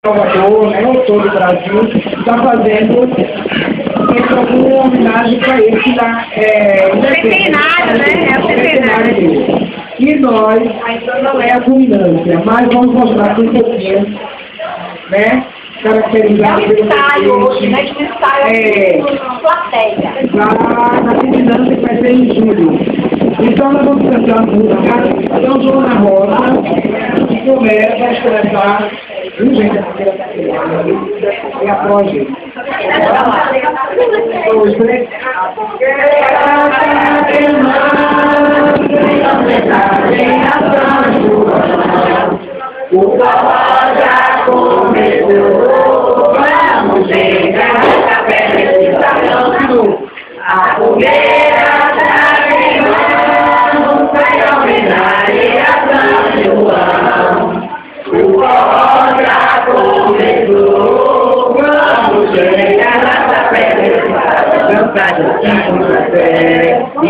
Salvador, né, todo o Brasil, está fazendo alguma homenagem para ele que dá centenário, né? É o centenário dele. E nós, ainda não é a culminância, mas vamos mostrar aqui um pouquinho, né? Caracterizar é um ensaio hoje, né? Um ensaio plateia. Na culminância que vai ser em julho. Então nós vamos cantar a música São João na Rosa, que começa a expressar um jeito e após gente. Dois, três. O forró já começou, vamos chegar nessa felicitação. A fogueira está queimando, vai homenagem a São João. O forró já começou, vamos chegar nessa felicitação. Dançar de fé, e